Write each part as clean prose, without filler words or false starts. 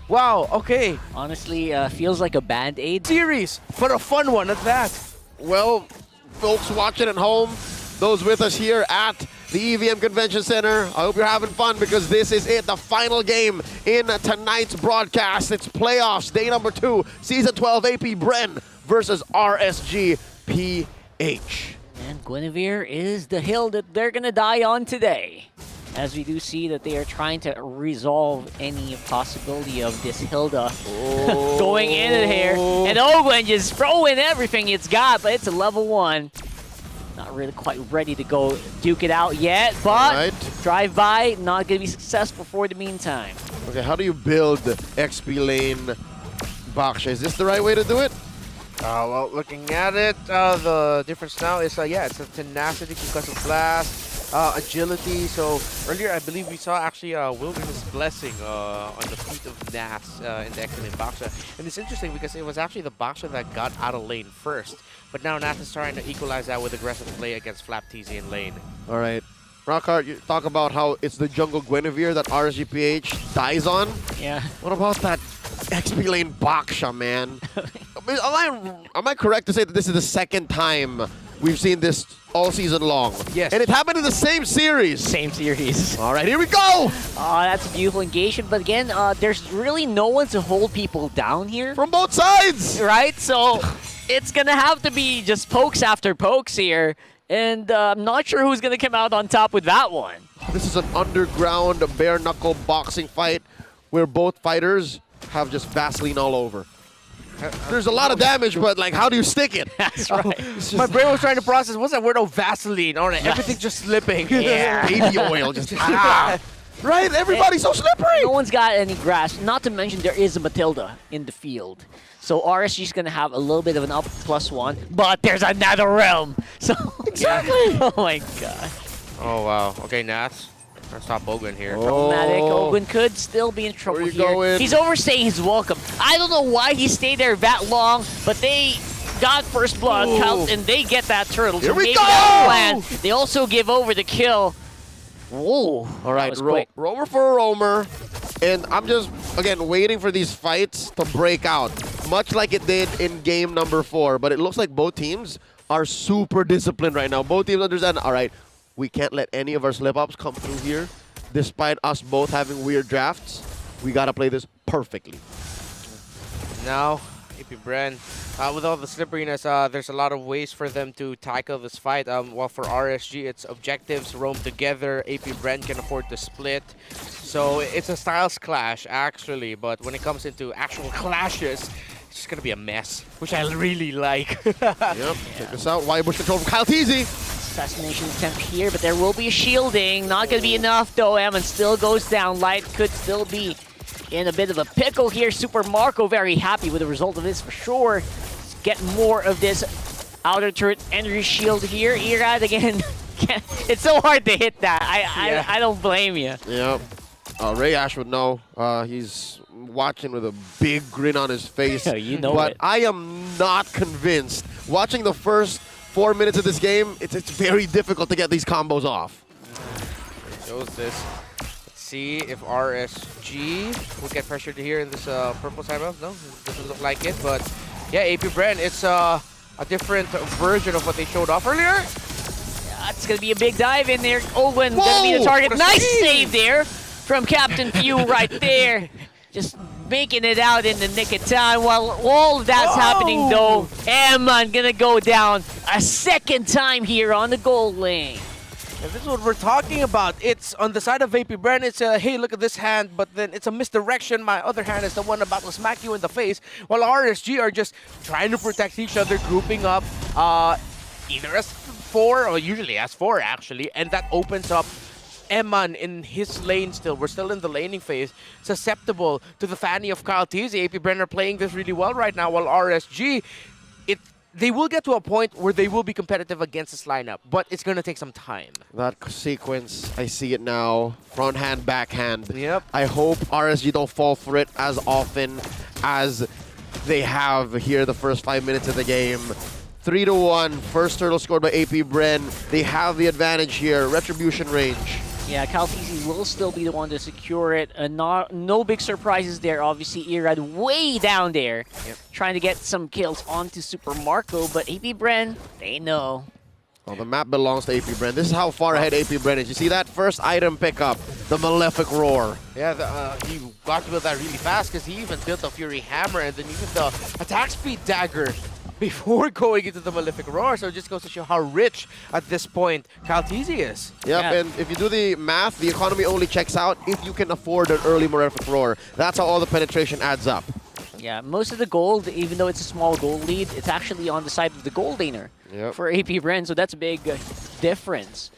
Wow, okay. Honestly, feels like a band-aid. Series, but a fun one at that. Well, folks watching at home, those with us here at the EVM Convention Center, I hope you're having fun because this is it, the final game in tonight's broadcast. It's playoffs, day number 2, Season 12 AP Bren versus RSG PH. And Guinevere is the hill that they're gonna die on today. As we do see that they are trying to resolve any possibility of this Hilda going in here. And Ogwen just throwing everything it's got, but it's a level 1. Not really quite ready to go duke it out yet, but drive-by, not going to be successful for the meantime. Okay, how do you build XP lane Baksha? Is this the right way to do it? Well, looking at it, the difference now is, yeah, it's a tenacity, concussive blast, agility. So earlier, I believe we saw actually Wilderness Blessing on the feet of Nas in the X-Lane Baksha. And it's interesting because it was actually the Baksha that got out of lane first. But now Nas is trying to equalize that with aggressive play against Flap TZ in lane. All right. Rockhart, you talk about how it's the jungle Guinevere that RSGPH dies on. Yeah. What about that XP lane Baksha, man? Am I correct to say that this is the second time we've seen this all season long? Yes. And it happened in the same series. Same series. All right, here we go. Oh, that's a beautiful engagement. But again, there's really no one to hold people down here. From both sides. Right? So it's going to have to be just pokes after pokes here. And I'm not sure who's going to come out on top with that one. This is an underground bare-knuckle boxing fight where both fighters have just Vaseline all over. There's a lot of damage, but like, how do you stick it? That's right. My brain was trying to process, what's that word? Oh, Vaseline. All right, everything's just slipping. Yeah. Baby oil, just right? Everybody's so slippery. No one's got any grasp. Not to mention there is a Matilda in the field. So RSG's going to have a little bit of an up +1, but there's another realm. So Exactly. Oh my god. Oh, wow. Okay, Nats. Let's stop Ogwen here. Problematic. Ogwen could still be in trouble Where you here. going? He's overstaying his welcome. I don't know why he stayed there that long, but they got first blood count and they get that turtle. Here so we maybe go! that's the plan. They also give over the kill. Whoa. All right, was quick. roamer for a roamer. And I'm just, again, waiting for these fights to break out, much like it did in game number 4. But it looks like both teams are super disciplined right now. Both teams understand, all right, we can't let any of our slip-ups come through here. Despite us both having weird drafts, we got to play this perfectly. Now, AP Bren, with all the slipperiness, there's a lot of ways for them to tackle this fight. While for RSG, it's objectives roam together. AP Bren can afford to split. So it's a styles clash, actually. But when it comes into actual clashes, it's just going to be a mess, which I really like. Yep, check this out. Why Bush control from Kyle Teasy. Assassination attempt here, but there will be a shielding. Not going to be enough, though. Ammon still goes down. Light could still be in a bit of a pickle here. Super Marco very happy with the result of this for sure. Let's get more of this outer turret energy shield here. Irad again. It's so hard to hit that. I don't blame you. Yep. Ray Ash would know. He's watching with a big grin on his face. You know but it. I am not convinced. Watching the first 4 minutes of this game, it's very difficult to get these combos off. It shows this. Let's see if RSG will get pressured here in this purple side round. No, it doesn't look like it. But yeah, AP Bren, it's a different version of what they showed off earlier. It's going to be a big dive in there. Owen going to be the target. Nice save there from Captain Few right there. Just making it out in the nick of time. While all of that's happening, though, Amman going to go down a second time here on the goal lane. And this is what we're talking about. It's on the side of AP Bren, it's a, hey, look at this hand, but then it's a misdirection. My other hand is the one about to smack you in the face, while RSG are just trying to protect each other, grouping up either as 4 or usually as 4, actually, and that opens up Eman in his lane still. We're still in the laning phase, susceptible to the fanny of Kyle TZ. AP Bren are playing this really well right now, while RSG, they will get to a point where they will be competitive against this lineup, but it's going to take some time. That sequence, I see it now. Front hand, backhand. Yep. I hope RSG don't fall for it as often as they have here the first 5 minutes of the game. 3-1, first turtle scored by AP Bren. They have the advantage here. Retribution range. Yeah, Caltisi will still be the one to secure it. No big surprises there. Obviously, Irad way down there, trying to get some kills onto Super Marco, but AP Bren, they know. Well, the map belongs to AP Bren. This is how far ahead AP Bren is. You see that first item pickup, the Malefic Roar. Yeah, he got to build that really fast because he even built the Fury Hammer and then even the attack speed dagger before going into the Malefic Roar. So it just goes to show how rich at this point Caltisi is. Yep, Yeah. and if you do the math, the economy only checks out if you can afford an early Malefic Roar. That's how all the penetration adds up. Yeah, most of the gold, even though it's a small gold lead, it's actually on the side of the gold laner for AP Bren. So that's a big difference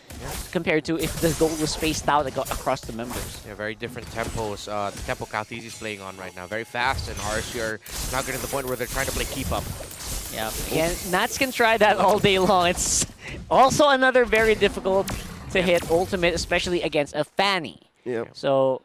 compared to if the gold was spaced out across the members. Yeah, very different tempos. The tempo Caltisi is playing on right now. Very fast, and RSG are now getting to the point where they're trying to play keep up. Yeah, again, Nats can try that all day long. It's also another very difficult to hit ultimate, especially against a Fanny. Yep. So,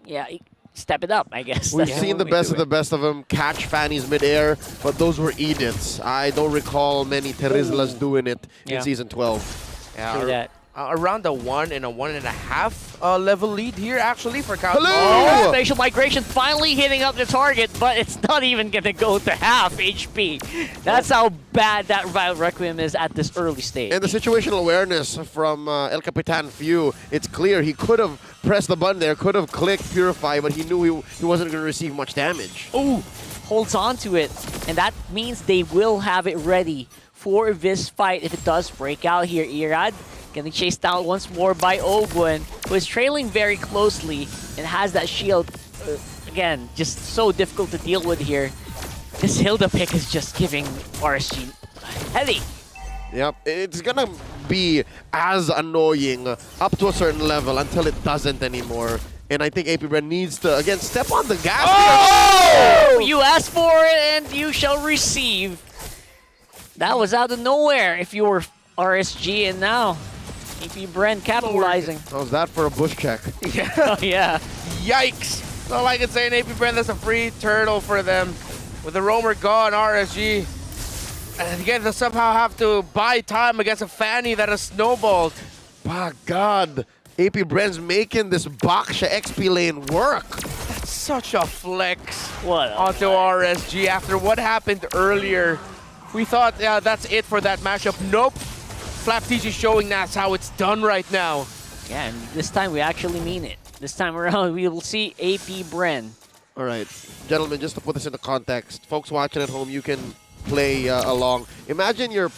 yeah, step it up, I guess. We've That's seen the way best to of the do best of them catch Fannies midair, but those were edicts. I don't recall many Terizlas doing it in Season 12. Yeah, True that. Around a 1 and a 1.5 level lead here, actually, for Caltisi. Hello! Oh, spatial migration finally hitting up the target, but it's not even going to go to half HP. That's how bad that Vile Requiem is at this early stage. And the situational awareness from El Capitan Few, it's clear he could have pressed the button there, could have clicked Purify, but he knew he wasn't going to receive much damage. Ooh, holds on to it, and that means they will have it ready for this fight if it does break out here. Irad getting chased down once more by Ogwen, who is trailing very closely and has that shield. Again, just so difficult to deal with here. This Hilda pick is just giving RSG a headache. Yep, it's gonna be as annoying up to a certain level until it doesn't anymore. And I think AP Bren needs to, again, step on the gas. Oh! You asked for it and you shall receive. That was out of nowhere if you were RSG, and now AP Bren capitalizing. How's that for a bush check? Yeah. Oh, yeah. Yikes! That's all I can say in AP Bren, that's a free turtle for them. With the roamer gone, RSG. And again, they somehow have to buy time against a Fanny that has snowballed. My God, AP Bren's making this Baksha XP lane work. That's such a flex What onto RSG after what happened earlier. We thought, yeah, that's it for that matchup. Nope. FlapTG showing that's how it's done right now. Yeah, and this time we actually mean it. This time around, we will see AP Bren. All right, gentlemen, just to put this into context, folks watching at home, you can play along. Imagine you're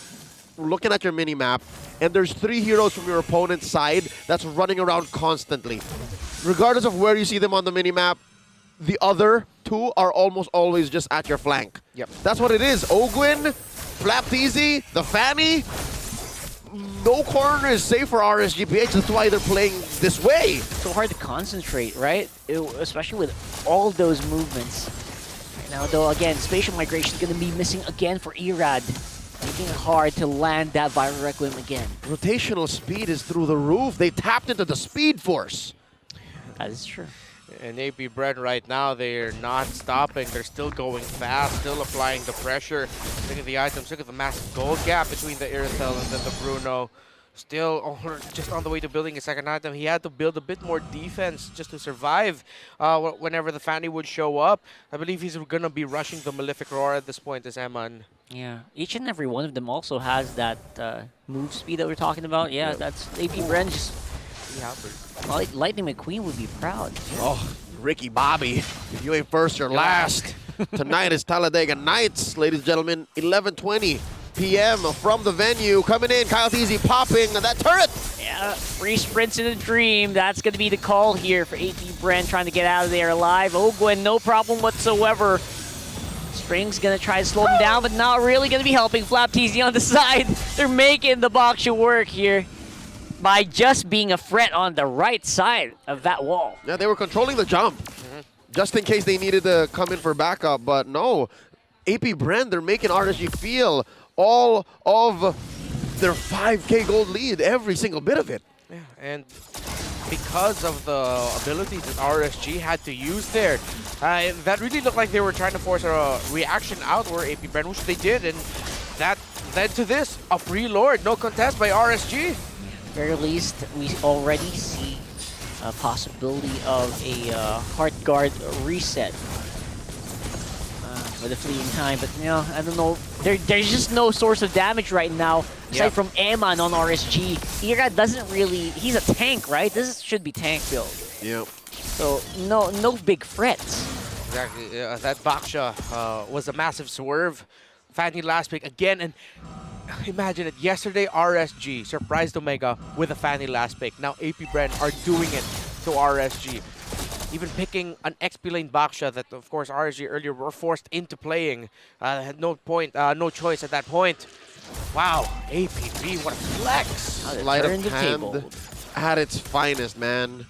looking at your mini-map, and there's 3 heroes from your opponent's side that's running around constantly. Regardless of where you see them on the mini-map, the other 2 are almost always just at your flank. Yep. That's what it is. Ogwen, FlapTZ, the Fanny. No corner is safe for RSGPH. That's why they're playing this way. So hard to concentrate, right? Especially with all those movements. Right now, though, again, spatial migration is going to be missing again for Irad. Making it hard to land that Viral Requiem again. Rotational speed is through the roof. They tapped into the speed force. That is true. And AP Bren right now, they're not stopping. They're still going fast, still applying the pressure. Look at the items, look at the massive gold gap between the Irithel and then the Bruno. Still just on the way to building a second item. He had to build a bit more defense just to survive whenever the Fanny would show up. I believe he's going to be rushing the Malefic Roar at this point as Eman. Yeah, each and every one of them also has that move speed that we're talking about. Yeah, that's AP Bren just... Lightning McQueen would be proud. Oh, Ricky Bobby, if you ain't first, you're last. Tonight is Talladega Nights, ladies and gentlemen. 11:20 p.m. from the venue. Coming in, Caltisi popping that turret. Yeah, free sprints in a dream. That's going to be the call here for AP Bren trying to get out of there alive. Ogwen, no problem whatsoever. Spring's going to try to slow him down, but not really going to be helping. FlapTZ on the side. They're making the Baksha work here by just being a threat on the right side of that wall. Yeah, they were controlling the jump, just in case they needed to come in for backup. But no, AP Bren, they're making RSG feel all of their 5K gold lead, every single bit of it. Yeah, and because of the abilities that RSG had to use there, that really looked like they were trying to force a reaction out where AP Bren, which they did, and that led to this, a free Lord, no contest by RSG. Very least, we already see possibility of a heart guard reset with a fleeting time. But you know, I don't know. There's just no source of damage right now aside from Eman on RSG. Ira doesn't really. He's a tank, right? This should be tank build. Yep. So no big threats. Exactly. That Baksha was a massive swerve. Fanny last pick again, and imagine it. Yesterday, RSG surprised Omega with a Fanny last pick. Now AP Bren are doing it to RSG. Even picking an XP lane Baksha that, of course, RSG earlier were forced into playing. Had no choice at that point. Wow, APB, what a flex! Sleight of hand at its finest, man.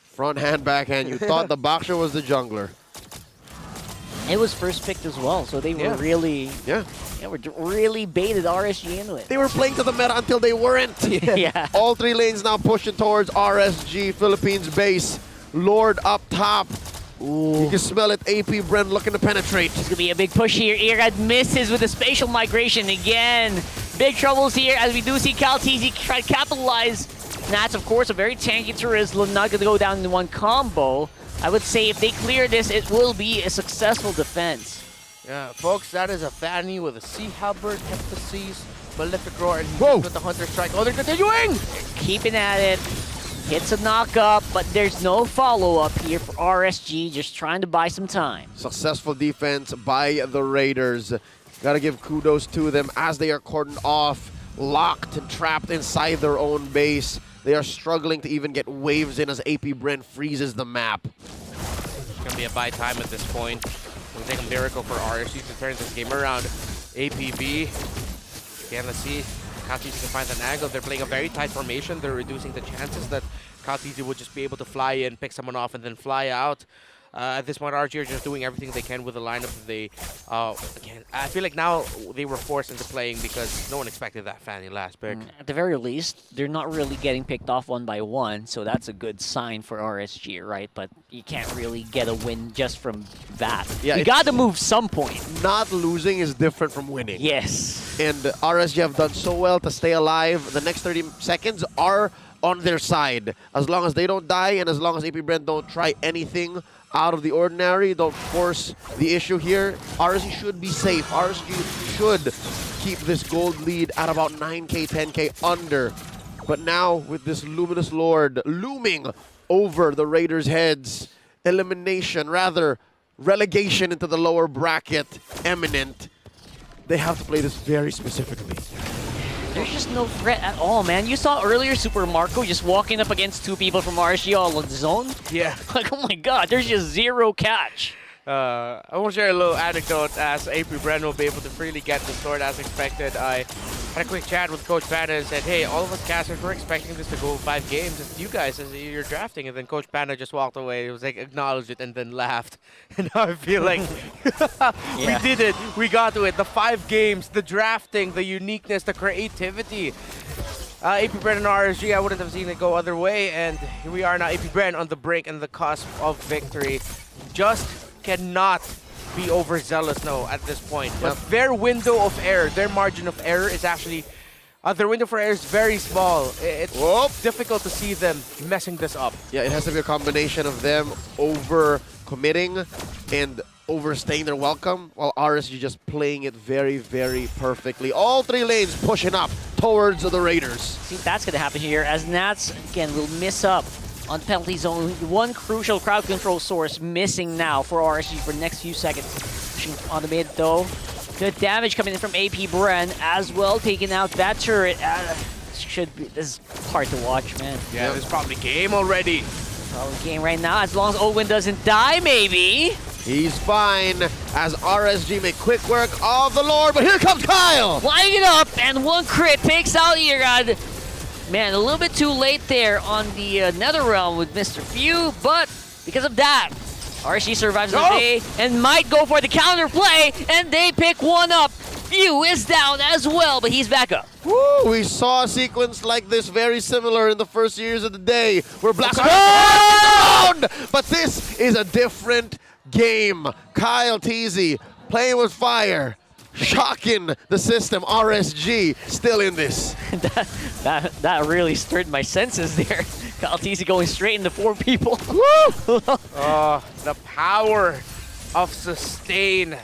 Front hand, back hand. You thought the Baksha was the jungler. It was first picked as well, so they were really really baited RSG into it. They were playing to the meta until they weren't. Yeah. All 3 lanes now pushing towards RSG, Philippines base. Lord up top. Ooh. You can smell it. AP Bren looking to penetrate. It's gonna be a big push here. Irad misses with the spatial migration again. Big troubles here as we do see Calteezy try to capitalize. And that's, of course, a very tanky Turisla, not gonna go down in one combo. I would say if they clear this, it will be a successful defense. Yeah, folks, that is a Fanny with a Sea Halberd, Emphases, Malefic Roar, and Whoa. with the Hunter Strike. Oh, they're continuing! Keeping at it. Hits a knock-up, but there's no follow-up here for RSG, just trying to buy some time. Successful defense by the Raiders. Gotta give kudos to them as they are cordoned off, locked and trapped inside their own base. They are struggling to even get waves in as AP Bren freezes the map. It's going to be a buy time at this point. It'll take a miracle for RSG to turn this game around. APB, again, let's see. Calteezy can find an angle. They're playing a very tight formation. They're reducing the chances that Calteezy would just be able to fly in, pick someone off, and then fly out. At this point, RSG are just doing everything they can with the lineup. Again, I feel like now they were forced into playing because no one expected that Fanny last pick. At the very least, they're not really getting picked off one by one, so that's a good sign for RSG, right? But you can't really get a win just from that. Yeah, you got to move some point. Not losing is different from winning. Yes. And RSG have done so well to stay alive. The next 30 seconds are on their side. As long as they don't die and as long as AP Bren don't try anything out of the ordinary, don't force the issue here, RSG should be safe. RSG should keep this gold lead at about 9k, 10k under. But now with this Luminous Lord looming over the Raiders' heads, elimination, rather relegation into the lower bracket imminent, they have to play this very specifically. There's just no threat at all, man. You saw earlier Super Marco just walking up against 2 people from RSG all on zone. Yeah. Like, oh my god, there's just zero catch. I want to share a little anecdote as AP Bren will be able to freely get the sword as expected. I had a quick chat with Coach Panda and said, hey, all of us casters were expecting this to go 5 games. It's you guys as you're drafting. And then Coach Panda just walked away. He was like, acknowledged it and then laughed. And now I feel like we did it. We got to it. The 5 games, the drafting, the uniqueness, the creativity. AP Bren and RSG, I wouldn't have seen it go other way. And here we are now, AP Bren on the brink and the cusp of victory. Just cannot be overzealous now at this point. But their window of error, their margin of error is actually, their window for error is very small. It's difficult to see them messing this up. Yeah, it has to be a combination of them over committing and overstaying their welcome, while RSG just playing it very, very perfectly. All 3 lanes pushing up towards the Raiders. See, that's going to happen here as Nats, again, will miss up on penalty zone. One crucial crowd control source missing now for RSG for the next few seconds. Pushing on the mid though. Good damage coming in from AP Bren as well, taking out that turret. This is hard to watch, man. Yeah, this is probably game already. Probably game right now, as long as Owen doesn't die, maybe. He's fine as RSG make quick work of the Lord, but here comes Kyle! Flying it up, and 1 crit takes out Irad. Man, a little bit too late there on the Netherrealm with Mr. Few, but because of that, RSG survives the day and might go for the counter play, and they pick one up. Few is down as well, but he's back up. Woo! We saw a sequence like this very similar in the first years of the day, where Blast around, but this is a different game. Kyle Teasy playing with fire. Shocking the system. RSG still in this. that really stirred my senses there. Kaltisi going straight into 4 people. The power of sustain.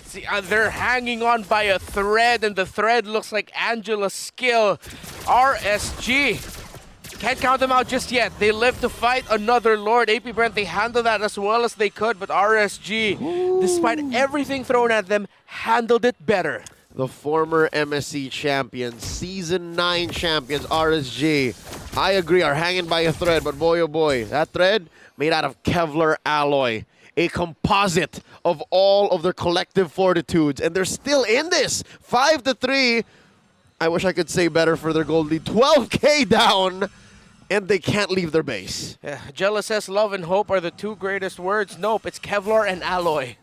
See, they're hanging on by a thread, and the thread looks like Angela's skill. RSG. Can't count them out just yet. They live to fight another Lord. AP Brent, they handled that as well as they could, but RSG, despite everything thrown at them, handled it better. The former MSC champions, Season 9 champions, RSG. I agree, are hanging by a thread, but boy oh boy, that thread made out of Kevlar alloy. A composite of all of their collective fortitudes, and they're still in this. 5-3. I wish I could say better for their gold lead. 12K down, and they can't leave their base. Yeah, Jealous says love and hope are the 2 greatest words. Nope, it's Kevlar and alloy.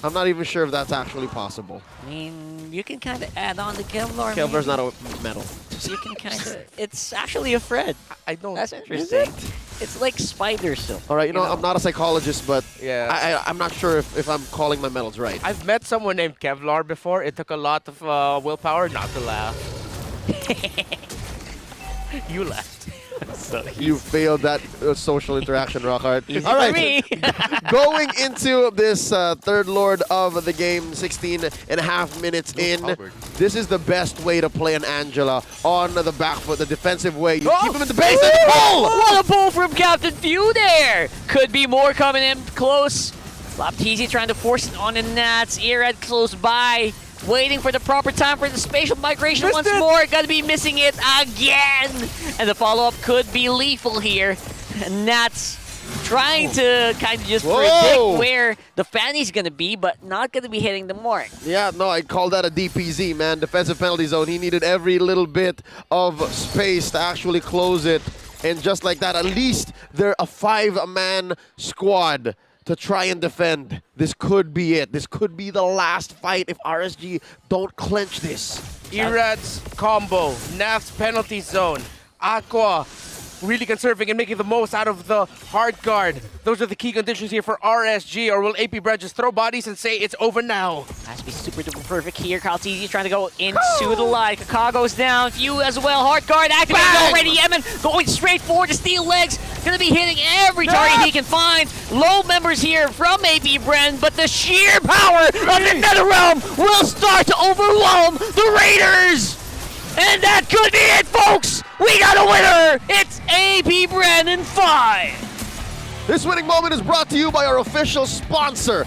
I'm not even sure if that's actually possible. I mean, you can kind of add on the Kevlar. Kevlar's not a metal. You can kind of. It's actually a thread. I don't. That's interesting. It's like spider silk. All right, you know, I'm not a psychologist, but Yeah. I'm not sure if I'm calling my metals right. I've met someone named Kevlar before. It took a lot of willpower not to laugh. You laughed. So You failed that social interaction, Rockhart. Easy All for right, me. going into this third Lord of the game, 16 and a half minutes in. This is the best way to play an Angela on the back foot, the defensive way. You keep him in the base and pull! What a pull from Captain Few there! Could be more coming in close. Baptiste trying to force it on the Nats. Earhead close by. Waiting for the proper time for the spatial migration once more. Gonna be missing it again. And the follow-up could be lethal here. Nats trying to kind of just predict where the Fanny's gonna be, but not gonna be hitting the mark. Yeah, no, I'd call that a DPZ, man. Defensive penalty zone. He needed every little bit of space to actually close it. And just like that, at least they're a 5-man squad to try and defend. This could be it. This could be the last fight if RSG don't clench this. Erad's combo, Naf's penalty zone, Aqua really conserving and making the most out of the hard guard. Those are the key conditions here for RSG, or will AP Brent just throw bodies and say it's over now? Has to be super duper perfect here. Kaltisi trying to go into the line. Kaká goes down. Few as well. Hard guard activated already. Yemen going straight forward to steal legs. Gonna be hitting every target he can find. Low members here from AP Bren, but the sheer power of the NetherRealm will start to overwhelm the Raiders. And that could be it, folks! We got a winner! It's AP Bren in 5! This winning moment is brought to you by our official sponsor,